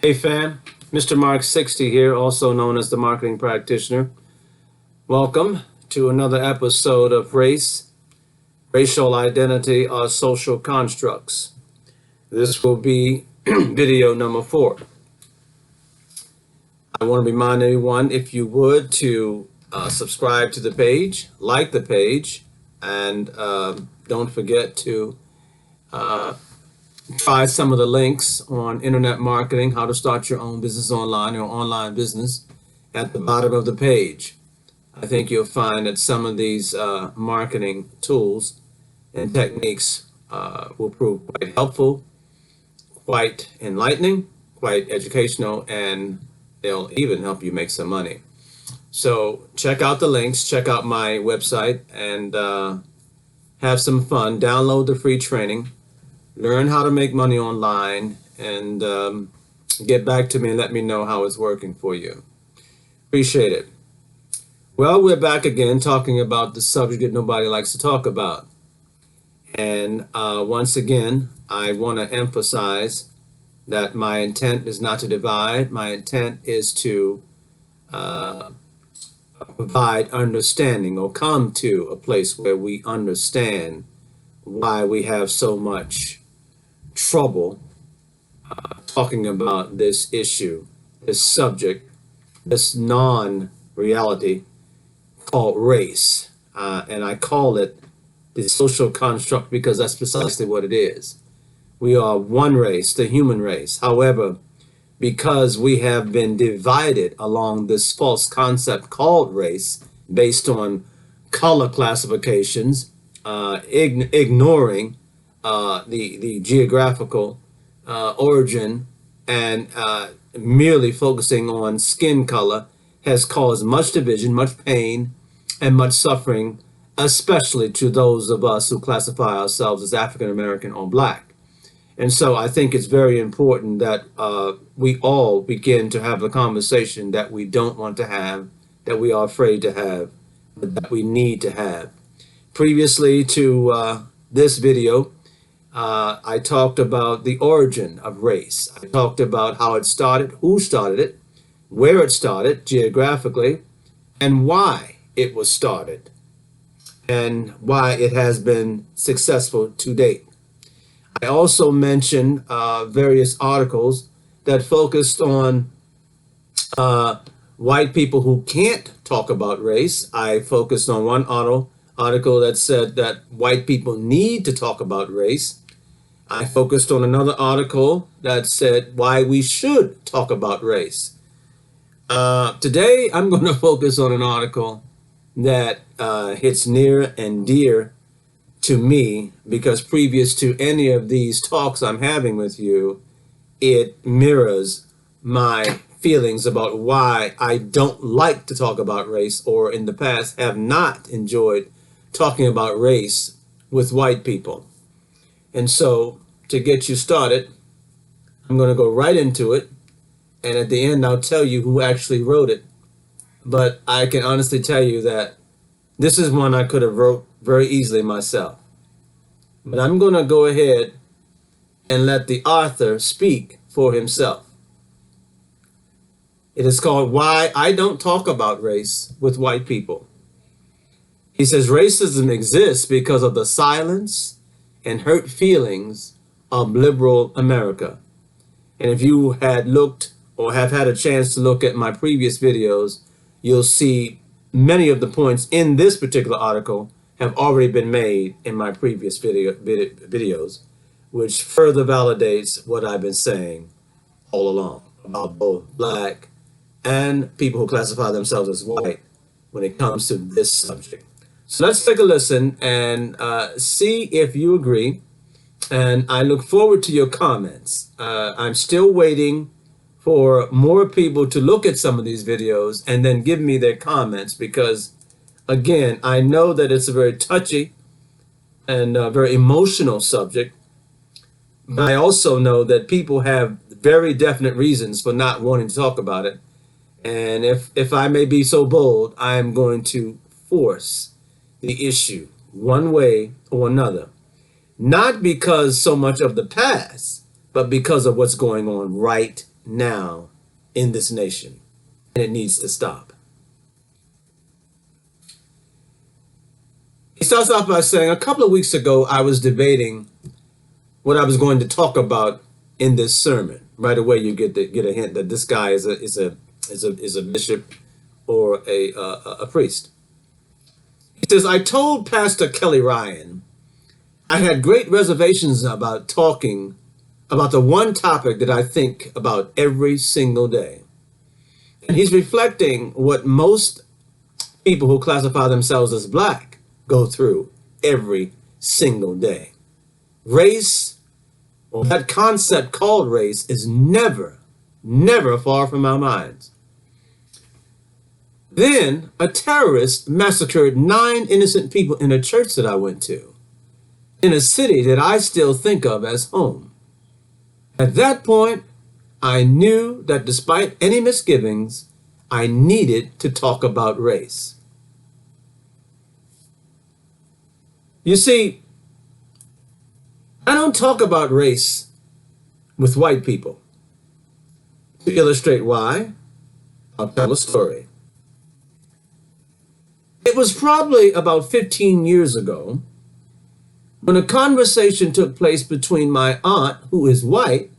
Hey fam, Mr. Mark 60 here, also known as the Marketing Practitioner. Welcome to another episode of Race, Racial Identity, or Social Constructs. This will be video number 4. I want to remind everyone, if you would, to subscribe to the page, like the page, and don't forget to try some of the links on internet marketing, how to start your own business online or online business at the bottom of the page. I think you'll find that some of these marketing tools and techniques will prove quite helpful, quite enlightening, quite educational, and they'll even help you make some money. So check out the links, check out my website, and have some fun. Download the free training. Learn how to make money online, and get back to me and let me know how it's working for you. Appreciate it. Well, we're back again talking about the subject that nobody likes to talk about. And once again, I want to emphasize that my intent is not to divide. My intent is to provide understanding, or come to a place where we understand why we have so much trouble talking about this issue, this subject, this non-reality called race. And I call it the social construct because that's precisely what it is. We are one race, the human race. However, because we have been divided along this false concept called race based on color classifications, ignoring the geographical origin, and merely focusing on skin color, has caused much division, much pain, and much suffering, especially to those of us who classify ourselves as African American or Black. And so I think it's very important that we all begin to have the conversation that we don't want to have, that we are afraid to have, but that we need to have. Previously to this video, I talked about the origin of race. I talked about how it started, who started it, where it started geographically, and why it was started, and why it has been successful to date. I also mentioned various articles that focused on white people who can't talk about race. I focused on one article that said that white people need to talk about race. I focused on another article that said why we should talk about race. Today, I'm going to focus on an article that hits near and dear to me, because previous to any of these talks I'm having with you, it mirrors my feelings about why I don't like to talk about race, or in the past have not enjoyed talking about race with white people. And so, to get you started, I'm going to go right into it, and at the end I'll tell you who actually wrote it. But I can honestly tell you that this is one I could have wrote very easily myself. But I'm going to go ahead and let the author speak for himself. It is called Why I Don't Talk About Race with White People. He says racism exists because of the silence and hurt feelings of liberal America. And if you had looked or have had a chance to look at my previous videos, you'll see many of the points in this particular article have already been made in my previous videos, which further validates what I've been saying all along about both Black and people who classify themselves as white when it comes to this subject. So let's take a listen and see if you agree. And I look forward to your comments. I'm still waiting for more people to look at some of these videos and then give me their comments, because again, I know that it's a very touchy and very emotional subject, but I also know that people have very definite reasons for not wanting to talk about it. And if I may be so bold, I am going to force the issue one way or another. Not because so much of the past, but because of what's going on right now in this nation, and it needs to stop. He starts off by saying, a couple of weeks ago, I was debating what I was going to talk about in this sermon. Right away, you get a hint that this guy is a bishop or a priest. He says, I told Pastor Kelly Ryan I had great reservations about talking about the one topic that I think about every single day. And he's reflecting what most people who classify themselves as black go through every single day. Race, or that concept called race, is never far from our minds. Then a terrorist massacred 9 innocent people in a church that I went to, in a city that I still think of as home. At that point, I knew that despite any misgivings, I needed to talk about race. You see, I don't talk about race with white people. To illustrate why, I'll tell a story. It was probably about 15 years ago when a conversation took place between my aunt, who is white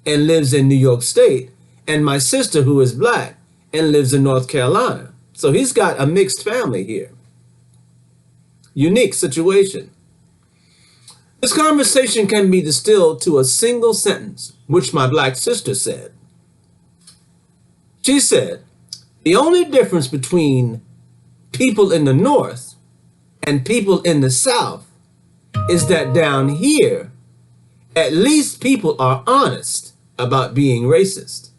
and lives in New York State, and my sister, who is black and lives in North Carolina. So he's got a mixed family here. Unique situation. This conversation can be distilled to a single sentence, which my black sister said. She said, the only difference between people in the North and people in the South is that down here, at least people are honest about being racist.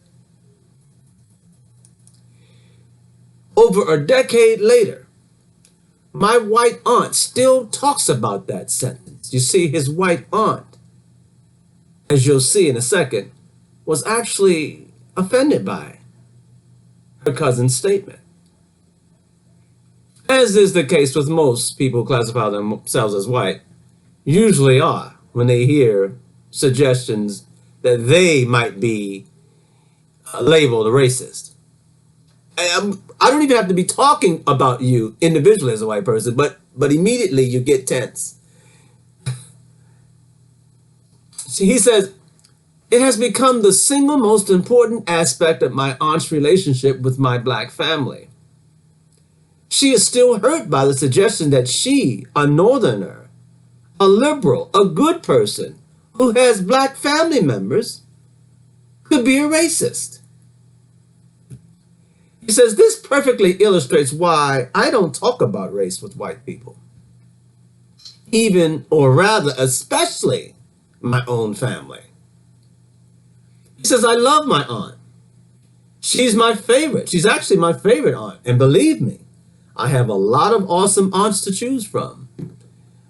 Over a decade later, my white aunt still talks about that sentence. You see, his white aunt, as you'll see in a second, was actually offended by her cousin's statement. As is the case with most people who classify themselves as white, usually are when they hear suggestions that they might be labeled a racist. I don't even have to be talking about you individually as a white person, but immediately you get tense. See, he says, it has become the single most important aspect of my aunt's relationship with my black family. She is still hurt by the suggestion that she, a northerner, a liberal, a good person who has black family members, could be a racist. He says, this perfectly illustrates why I don't talk about race with white people. Even, or rather, especially my own family. He says, I love my aunt. She's my favorite. She's actually my favorite aunt. And believe me, I have a lot of awesome aunts to choose from.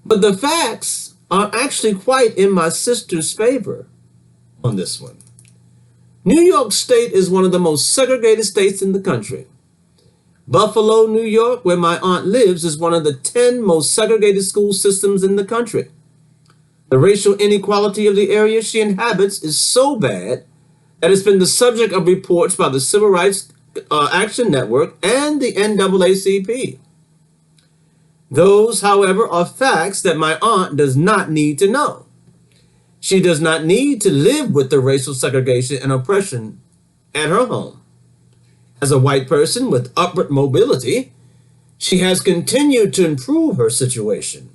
But the facts are actually quite in my sister's favor on this one. New York State is one of the most segregated states in the country. Buffalo, New York, where my aunt lives, is one of the 10 most segregated school systems in the country. The racial inequality of the area she inhabits is so bad that it's been the subject of reports by the Civil Rights Action Network and the NAACP. Those, however, are facts that my aunt does not need to know. She does not need to live with the racial segregation and oppression at her home. As a white person with upward mobility, she has continued to improve her situation.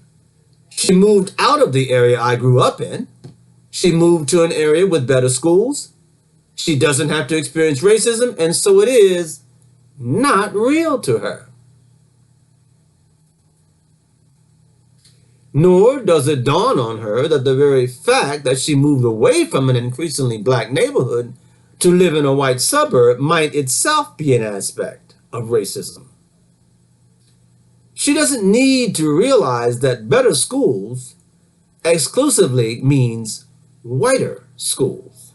She moved out of the area I grew up in. She moved to an area with better schools. She doesn't have to experience racism, and so it is not real to her. Nor does it dawn on her that the very fact that she moved away from an increasingly black neighborhood to live in a white suburb might itself be an aspect of racism. She doesn't need to realize that better schools exclusively means whiter schools.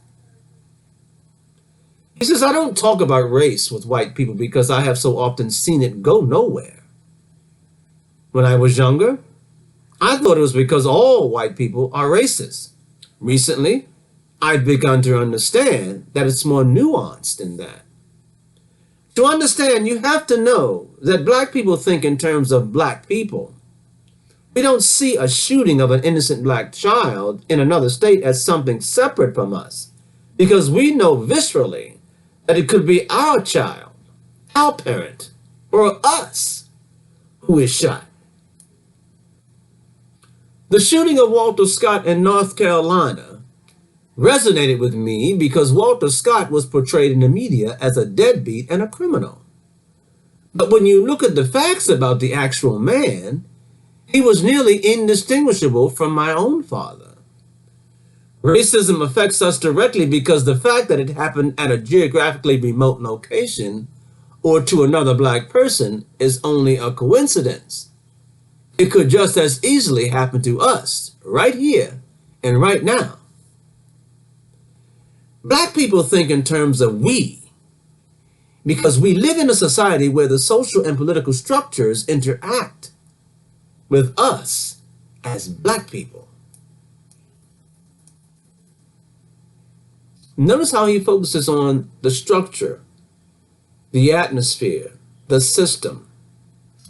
He says, I don't talk about race with white people because I have so often seen it go nowhere. When I was younger, I thought it was because all white people are racist. Recently, I've begun to understand that it's more nuanced than that. To understand, you have to know that black people think in terms of black people. We don't see a shooting of an innocent black child in another state as something separate from us, because we know viscerally that it could be our child, our parent, or us who is shot. The shooting of Walter Scott in North Carolina resonated with me because Walter Scott was portrayed in the media as a deadbeat and a criminal. But when you look at the facts about the actual man, he was nearly indistinguishable from my own father. Racism affects us directly because the fact that it happened at a geographically remote location or to another black person is only a coincidence. It could just as easily happen to us, right here and right now. Black people think in terms of we, because we live in a society where the social and political structures interact with us as black people. Notice how he focuses on the structure, the atmosphere, the system.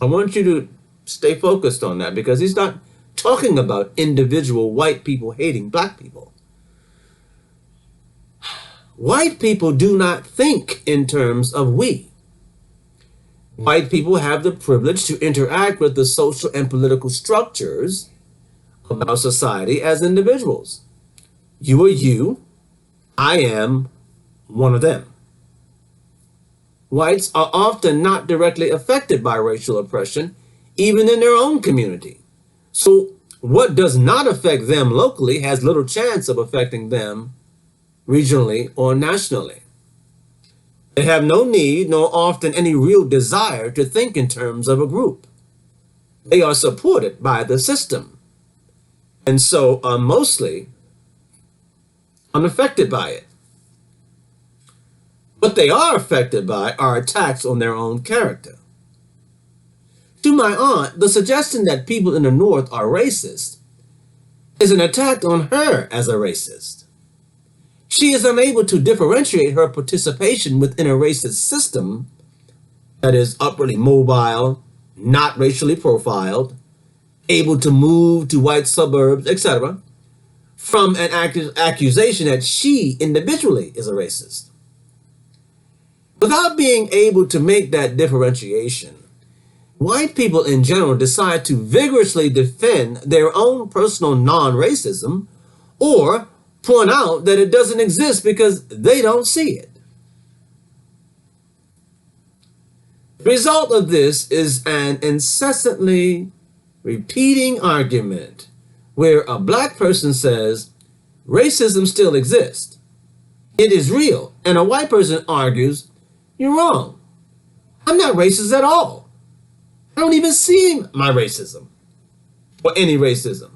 I want you to stay focused on that because he's not talking about individual white people hating black people. White people do not think in terms of we. White people have the privilege to interact with the social and political structures of our society as individuals. You are you, I am one of them. Whites are often not directly affected by racial oppression, even in their own community. So what does not affect them locally has little chance of affecting them regionally or nationally. They have no need nor often any real desire to think in terms of a group. They are supported by the system and so are mostly unaffected by it. What they are affected by are attacks on their own character. To my aunt, the suggestion that people in the North are racist is an attack on her as a racist. She is unable to differentiate her participation within a racist system that is upwardly mobile, not racially profiled, able to move to white suburbs, etc., from an accusation that she individually is a racist. Without being able to make that differentiation, white people in general decide to vigorously defend their own personal non-racism or point out that it doesn't exist because they don't see it. The result of this is an incessantly repeating argument where a black person says racism still exists. It is real. And a white person argues, you're wrong. I'm not racist at all. I don't even see my racism or any racism.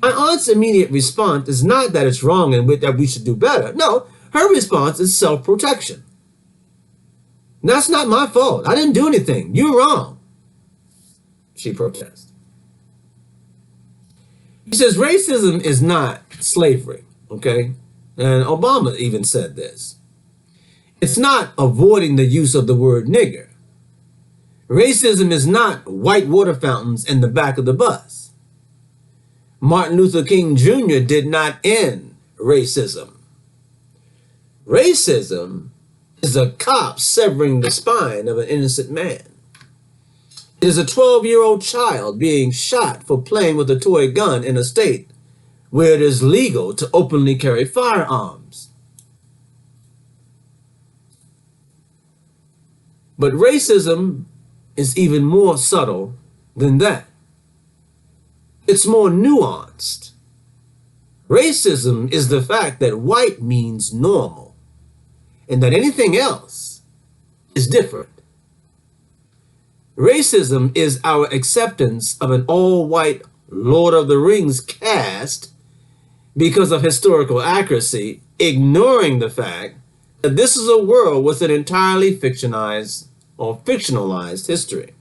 My aunt's immediate response is not that it's wrong and that we should do better. No, her response is self-protection. That's not my fault. I didn't do anything. You're wrong, she protests. He says racism is not slavery, okay? And Obama even said this. It's not avoiding the use of the word nigger. Racism is not white water fountains in the back of the bus. Martin Luther King Jr. did not end racism. Racism is a cop severing the spine of an innocent man. It is a 12-year-old child being shot for playing with a toy gun in a state where it is legal to openly carry firearms. But racism is even more subtle than that. It's more nuanced. Racism is the fact that white means normal and that anything else is different. Racism is our acceptance of an all-white Lord of the Rings cast because of historical accuracy, ignoring the fact that this is a world with an entirely fictionalized history.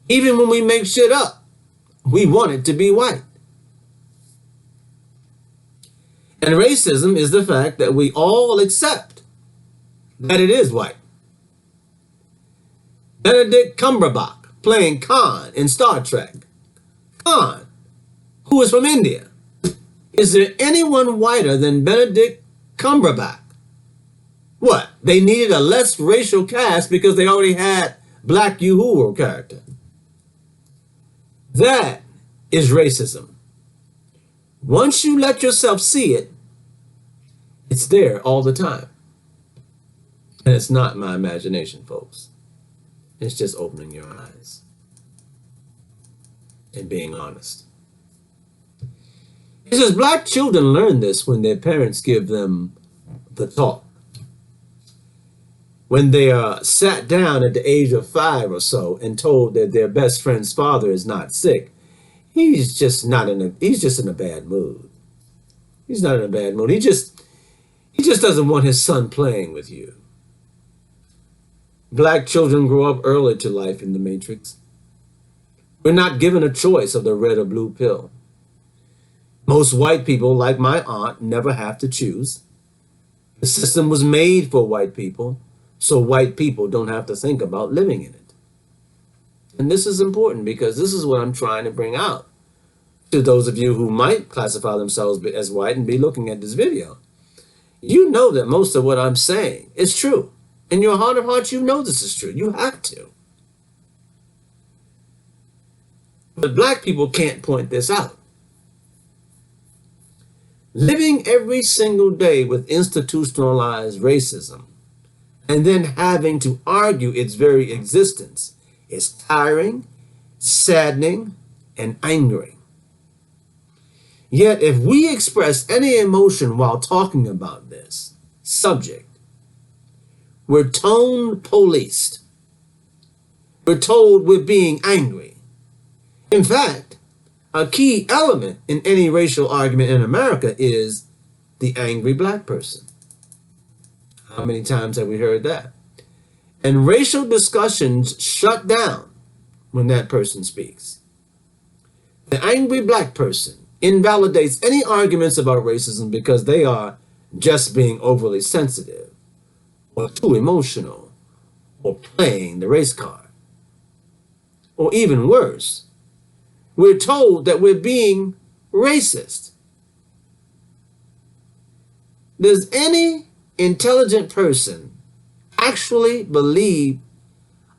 Even when we make shit up, we want it to be white. And racism is the fact that we all accept that it is white. Benedict Cumberbatch playing Khan in Star Trek. Khan, who is from India. Is there anyone whiter than Benedict Cumberbatch? What? They needed a less racial cast because they already had Black Uhuru character. That is racism. Once you let yourself see it, it's there all the time. And it's not my imagination, folks. It's just opening your eyes and being honest. He says black children learn this when their parents give them the talk. When they are sat down at the age of 5 or so and told that their best friend's father is not sick, he's just in a bad mood. He's not in a bad mood. He just doesn't want his son playing with you. Black children grow up early to life in the matrix. We're not given a choice of the red or blue pill. Most white people, like my aunt, never have to choose. The system was made for white people, so white people don't have to think about living in it. And this is important because this is what I'm trying to bring out to those of you who might classify themselves as white and be looking at this video. You know that most of what I'm saying is true. In your heart of hearts, you know this is true. You have to. But black people can't point this out. Living every single day with institutionalized racism and then having to argue its very existence is tiring, saddening, and angering. Yet if we express any emotion while talking about this subject, we're tone policed. We're told we're being angry. In fact, a key element in any racial argument in America is the angry black person. How many times have we heard that? And racial discussions shut down when that person speaks. The angry black person invalidates any arguments about racism because they are just being overly sensitive or too emotional or playing the race card. Or even worse, we're told that we're being racist. Does any intelligent person actually believe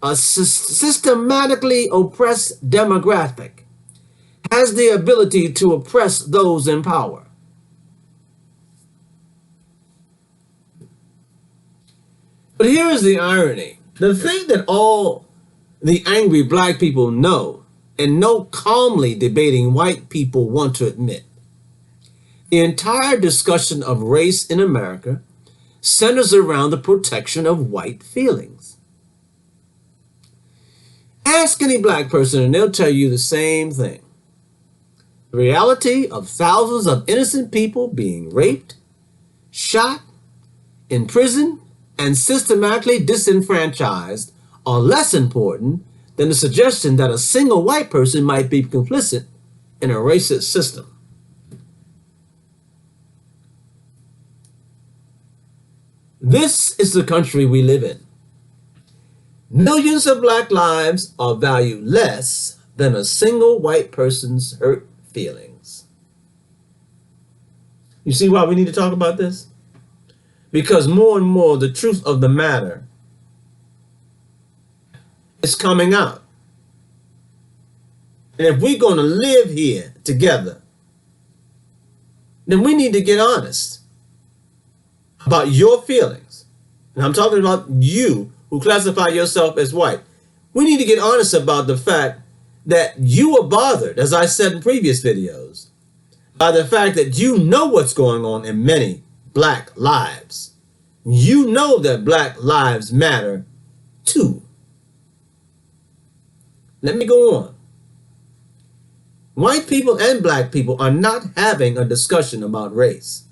a systematically oppressed demographic has the ability to oppress those in power? But here is the irony. The thing that all the angry black people know, and no calmly debating white people want to admit, the entire discussion of race in America centers around the protection of white feelings. Ask any black person and they'll tell you the same thing. The reality of thousands of innocent people being raped, shot, imprisoned, and systematically disenfranchised are less important than the suggestion that a single white person might be complicit in a racist system. This is the country we live in. Millions of black lives are valued less than a single white person's hurt feelings. You see why we need to talk about this? Because more and more the truth of the matter is coming out. And if we're going to live here together, then we need to get honest about your feelings. And I'm talking about you who classify yourself as white. We need to get honest about the fact that you are bothered, as I said in previous videos, by the fact that you know what's going on in many black lives. You know that black lives matter too. Let me go on. White people and black people are not having a discussion about race.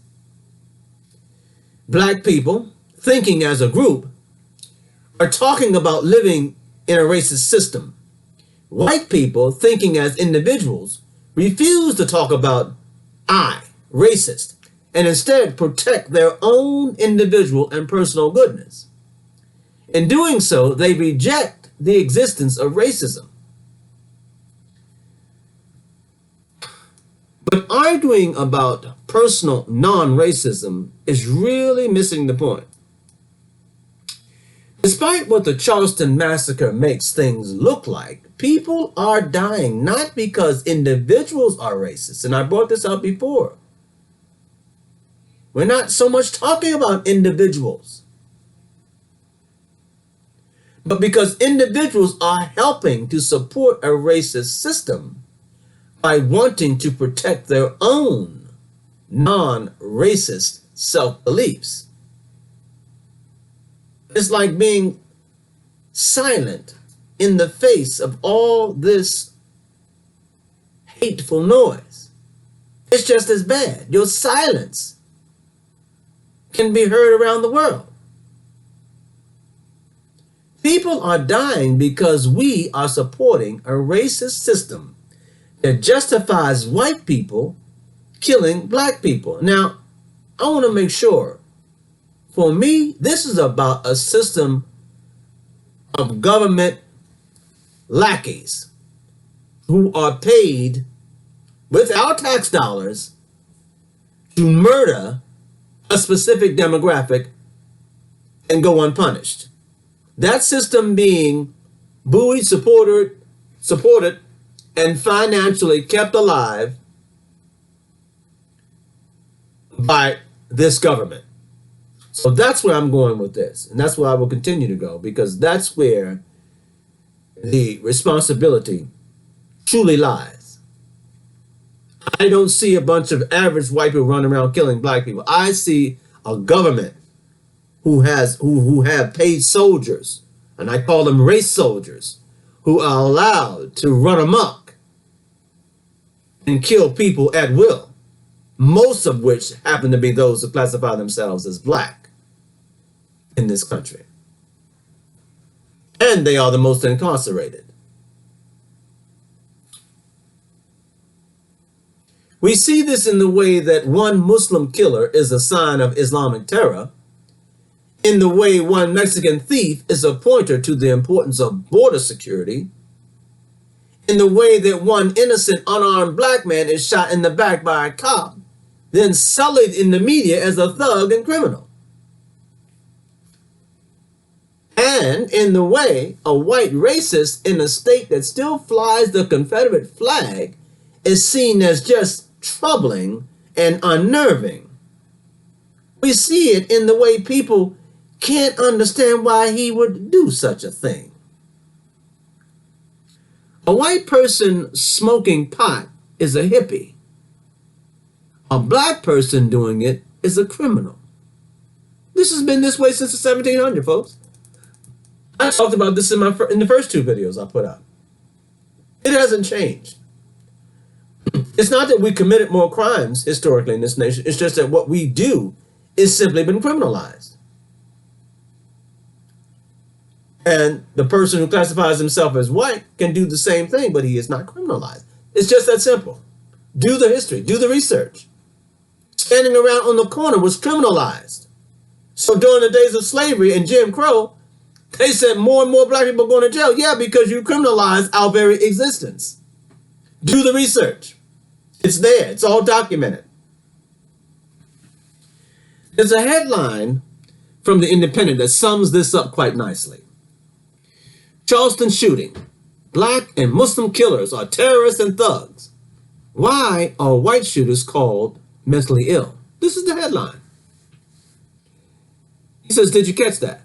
Black people, thinking as a group, are talking about living in a racist system. White people, thinking as individuals, refuse to talk about I, racist, and instead protect their own individual and personal goodness. In doing so, they reject the existence of racism. But arguing about personal non-racism is really missing the point. Despite what the Charleston massacre makes things look like, people are dying not because individuals are racist, and I brought this up before. We're not so much talking about individuals, but because individuals are helping to support a racist system by wanting to protect their own non-racist self-beliefs. It's like being silent in the face of all this hateful noise. It's just as bad. Your silence can be heard around the world. People are dying because we are supporting a racist system that justifies white people killing black people. Now, I want to make sure, for me, this is about a system of government lackeys who are paid with our tax dollars to murder a specific demographic and go unpunished. That system being buoyed, supported, and financially kept alive by this government. So that's where I'm going with this, and that's where I will continue to go, because that's where the responsibility truly lies. I don't see a bunch of average white people running around killing black people. I see a government who have paid soldiers, and I call them race soldiers, who are allowed to run amok and kill people at will, most of which happen to be those who classify themselves as black in this country. And they are the most incarcerated. We see this in the way that one Muslim killer is a sign of Islamic terror, in the way one Mexican thief is a pointer to the importance of border security, in the way that one innocent unarmed black man is shot in the back by a cop, then sullied in the media as a thug and criminal. And in the way a white racist in a state that still flies the Confederate flag is seen as just troubling and unnerving. We see it in the way people can't understand why he would do such a thing. A white person smoking pot is a hippie. A black person doing it is a criminal. This has been this way since the 1700s, folks. I talked about this in the first two videos I put out. It hasn't changed. It's not that we committed more crimes historically in this nation. It's just that what we do is simply been criminalized. And the person who classifies himself as white can do the same thing, but he is not criminalized. It's just that simple. Do the history, do the research. Standing around on the corner was criminalized. So during the days of slavery and Jim Crow, they said more and more black people going to jail. Yeah, because you criminalized our very existence. Do the research. It's there. It's all documented. There's a headline from The Independent that sums this up quite nicely. Charleston shooting. Black and Muslim killers are terrorists and thugs. Why are white shooters called mentally ill? This is the headline. He says, did you catch that?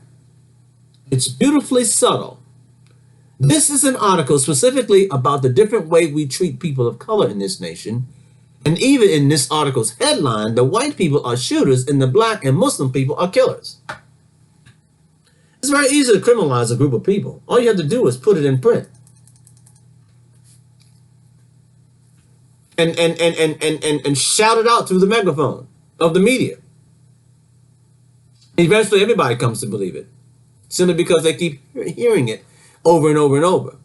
It's beautifully subtle. This is an article specifically about the different way we treat people of color in this nation. And even in this article's headline, the white people are shooters and the black and Muslim people are killers. It's very easy to criminalize a group of people. All you have to do is put it in print. And shout it out through the megaphone of the media. Eventually everybody comes to believe it, simply because they keep hearing it over and over and over.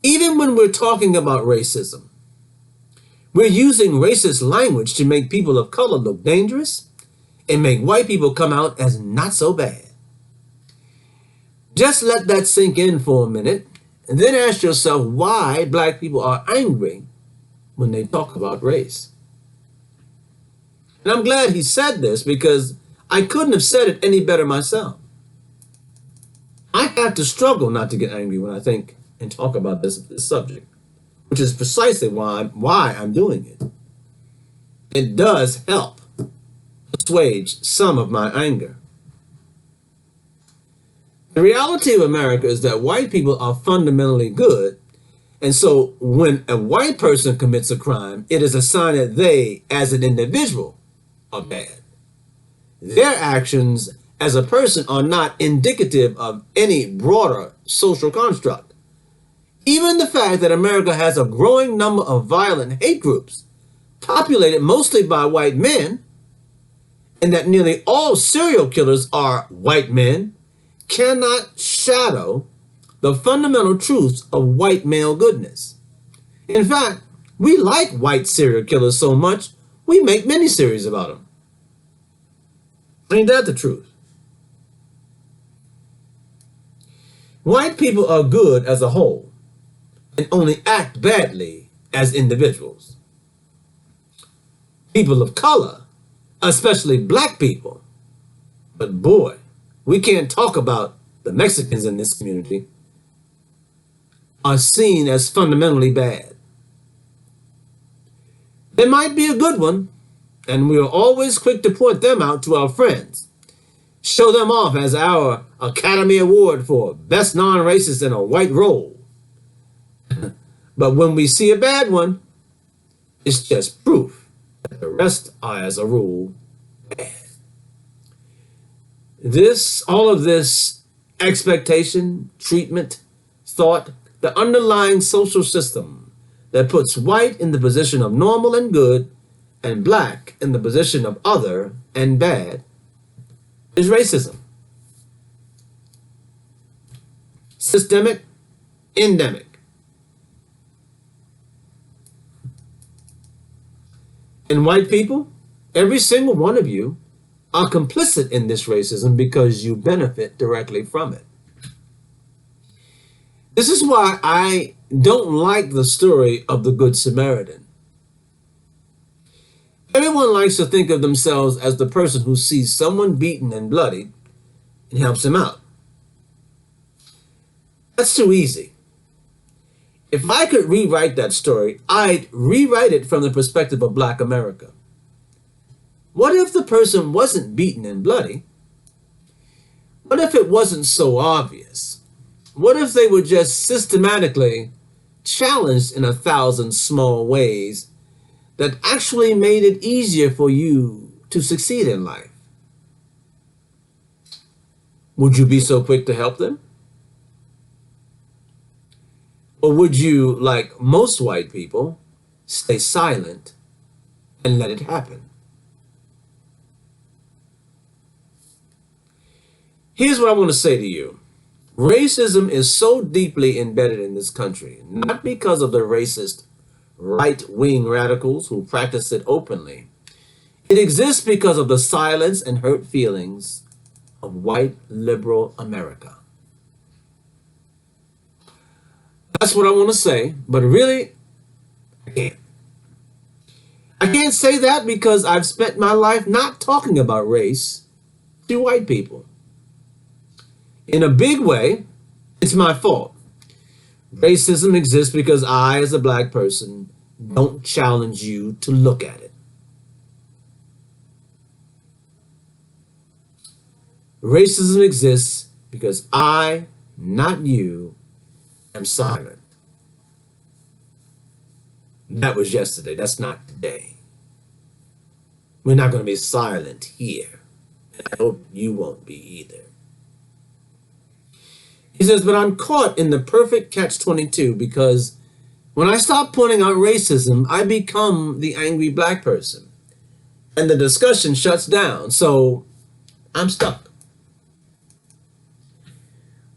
Even when we're talking about racism, We're using racist language to make people of color look dangerous and make white people come out as not so bad. Just let that sink in for a minute and then ask yourself why black people are angry when they talk about race. And I'm glad he said this because I couldn't have said it any better myself. I have to struggle not to get angry when I think and talk about this subject, which is precisely why I'm doing it. It does help assuage some of my anger. The reality of America is that white people are fundamentally good, and so when a white person commits a crime, it is a sign that they, as an individual, are bad. Their actions as a person are not indicative of any broader social construct. Even the fact that America has a growing number of violent hate groups, populated mostly by white men, and that nearly all serial killers are white men, cannot shadow the fundamental truths of white male goodness. In fact, we like white serial killers so much, we make miniseries about them. Ain't that the truth? White people are good as a whole and only act badly as individuals. People of color, especially black people, but boy, we can't talk about the Mexicans in this community, are seen as fundamentally bad. There might be a good one, and we are always quick to point them out to our friends, show them off as our Academy Award for Best Non-Racist in a White Role. But when we see a bad one, it's just proof that the rest are, as a rule, bad. All of this expectation, treatment, thought, the underlying social system that puts white in the position of normal and good and black in the position of other and bad is racism. Systemic, endemic. And white people, every single one of you, are complicit in this racism because you benefit directly from it. This is why I don't like the story of the Good Samaritan. Everyone likes to think of themselves as the person who sees someone beaten and bloody and helps him out. That's too easy. If I could rewrite that story, I'd rewrite it from the perspective of Black America. What if the person wasn't beaten and bloody? What if it wasn't so obvious? What if they were just systematically challenged in 1,000 small ways that actually made it easier for you to succeed in life? Would you be so quick to help them? Or would you, like most white people, stay silent and let it happen? Here's what I want to say to you. Racism is so deeply embedded in this country, not because of the racist right-wing radicals who practice it openly. It exists because of the silence and hurt feelings of white liberal America. That's what I want to say, but really, I can't. I can't say that because I've spent my life not talking about race to white people. In a big way, it's my fault. Racism exists because I, as a black person, don't challenge you to look at it. Racism exists because I, not you, am silent. That was yesterday. That's not today. We're not going to be silent here. And I hope you won't be either. He says, but I'm caught in the perfect catch-22 because when I stop pointing out racism, I become the angry black person. And the discussion shuts down. So I'm stuck.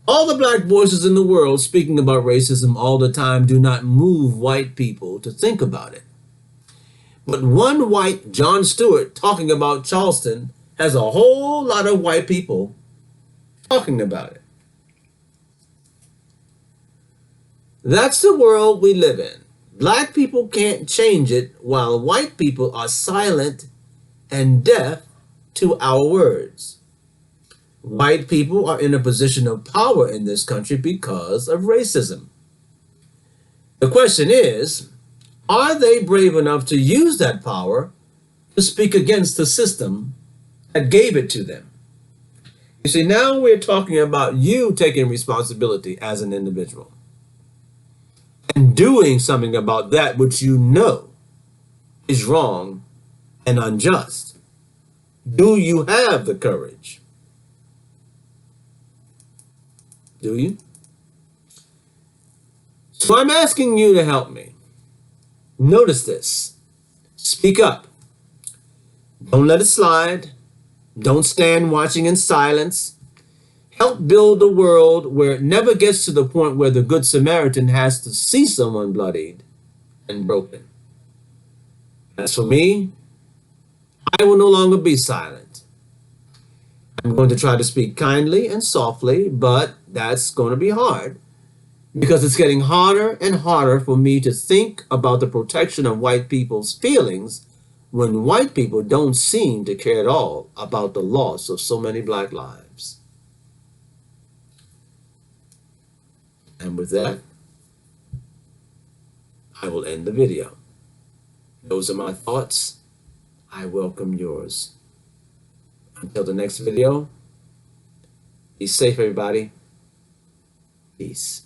All the black voices in the world speaking about racism all the time do not move white people to think about it. But one white John Stewart talking about Charleston has a whole lot of white people talking about it. That's the world we live in. Black people can't change it while white people are silent and deaf to our words. White people are in a position of power in this country because of racism. The question is, are they brave enough to use that power to speak against the system that gave it to them? You see, now we're talking about you taking responsibility as an individual and doing something about that which you know is wrong and unjust. Do you have the courage? Do you? So I'm asking you to help me. Notice this. Speak up. Don't let it slide. Don't stand watching in silence. Help build a world where it never gets to the point where the Good Samaritan has to see someone bloodied and broken. As for me, I will no longer be silent. I'm going to try to speak kindly and softly, but that's going to be hard because it's getting harder and harder for me to think about the protection of white people's feelings when white people don't seem to care at all about the loss of so many black lives. And with that, I will end the video. Those are my thoughts. I welcome yours. Until the next video, be safe, everybody. Peace.